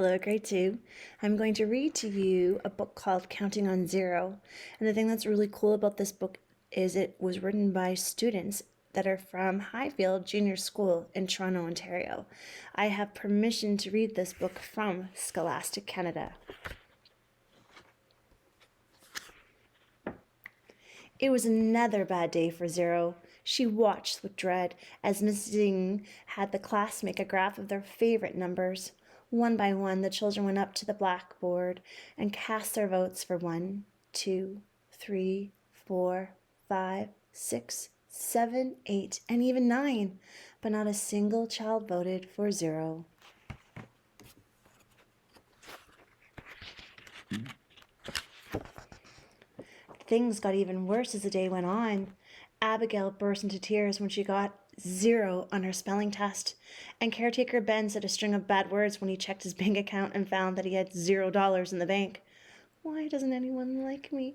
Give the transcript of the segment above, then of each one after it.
Hello, grade 2. I'm going to read to you a book called Counting on Zero. And the thing that's really cool about this book is it was written by students that are from Highfield Junior School in Toronto, Ontario. I have permission to read this book from Scholastic Canada. It was another bad day for Zero. She watched with dread as Miss Zing had the class make a graph of their favorite numbers. One by one, the children went up to the blackboard and cast their votes for 1, 2, 3, 4, 5, 6, 7, 8, and even 9. But not a single child voted for Zero. Things got even worse as the day went on. Abigail burst into tears when she got 0 on her spelling test, and caretaker Ben said a string of bad words when he checked his bank account and found that he had $0 in the bank. Why doesn't anyone like me?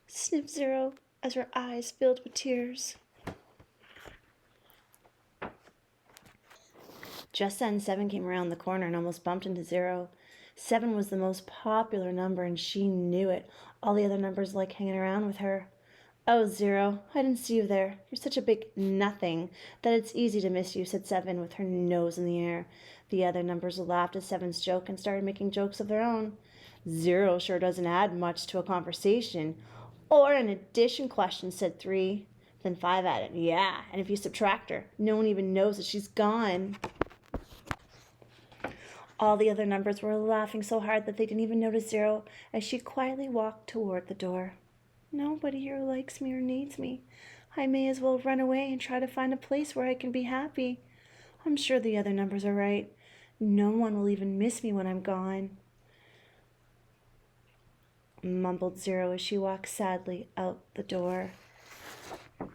Sniffed Zero as her eyes filled with tears. Just then, 7 came around the corner and almost bumped into 0. 7 was the most popular number, and she knew it. All the other numbers liked hanging around with her. Oh, 0, I didn't see you there. You're such a big nothing that it's easy to miss you, said 7 with her nose in the air. The other numbers laughed at 7's joke and started making jokes of their own. 0 sure doesn't add much to a conversation. Or an addition question, said 3. Then 5 added, yeah, and if you subtract her, no one even knows that she's gone. All the other numbers were laughing so hard that they didn't even notice 0 as she quietly walked toward the door. Nobody here likes me or needs me. I may as well run away and try to find a place where I can be happy. I'm sure the other numbers are right. No one will even miss me when I'm gone, mumbled 0 as she walked sadly out the door. But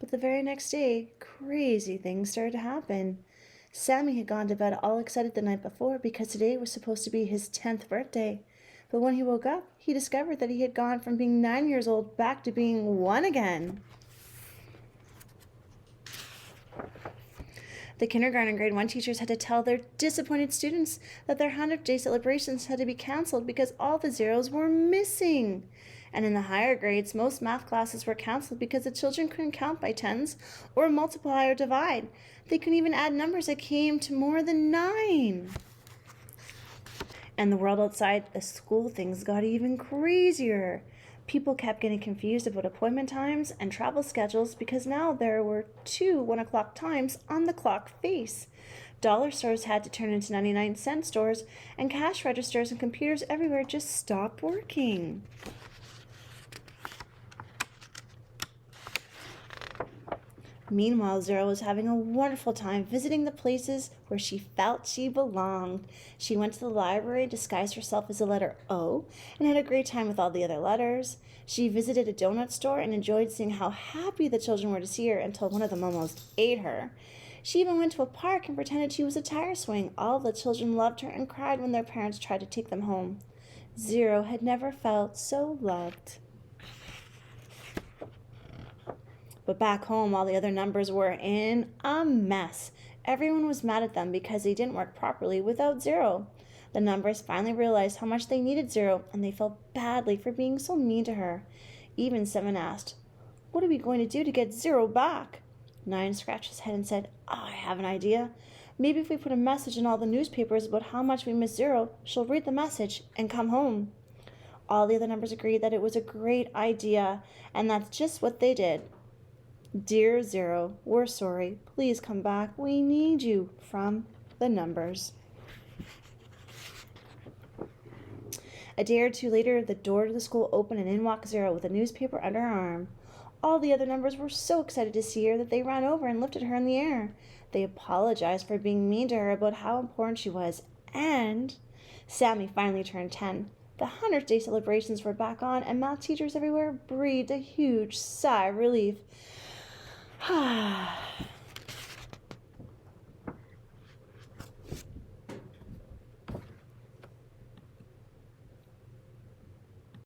the very next day, crazy things started to happen. Sammy had gone to bed all excited the night before because today was supposed to be his 10th birthday. But when he woke up, he discovered that he had gone from being 9 years old back to being 1 again. The kindergarten grade 1 teachers had to tell their disappointed students that their 100th-day celebrations had to be canceled because all the zeros were missing. And in the higher grades, most math classes were canceled because the children couldn't count by tens or multiply or divide. They couldn't even add numbers that came to more than 9. And the world outside the school, things got even crazier. People kept getting confused about appointment times and travel schedules because now there were 2 1 o'clock times on the clock face. Dollar stores had to turn into 99-cent stores, and cash registers and computers everywhere just stopped working. Meanwhile, 0 was having a wonderful time visiting the places where she felt she belonged. She went to the library, disguised herself as the letter O, and had a great time with all the other letters. She visited a donut store and enjoyed seeing how happy the children were to see her until one of them almost ate her. She even went to a park and pretended she was a tire swing. All the children loved her and cried when their parents tried to take them home. 0 had never felt so loved. But back home, all the other numbers were in a mess. Everyone was mad at them because they didn't work properly without 0. The numbers finally realized how much they needed 0, and they felt badly for being so mean to her. Even 7 asked, "What are we going to do to get 0 back?" 9 scratched his head and said, "I have an idea. Maybe if we put a message in all the newspapers about how much we miss 0, she'll read the message and come home." All the other numbers agreed that it was a great idea, and that's just what they did. "Dear 0, we're sorry. Please come back. We need you," from the numbers. A day or two later, the door to the school opened and in walked 0 with a newspaper under her arm. All the other numbers were so excited to see her that they ran over and lifted her in the air. They apologized for being mean to her about how important she was, and Sammy finally turned 10. The 100th-day celebrations were back on, and math teachers everywhere breathed a huge sigh of relief.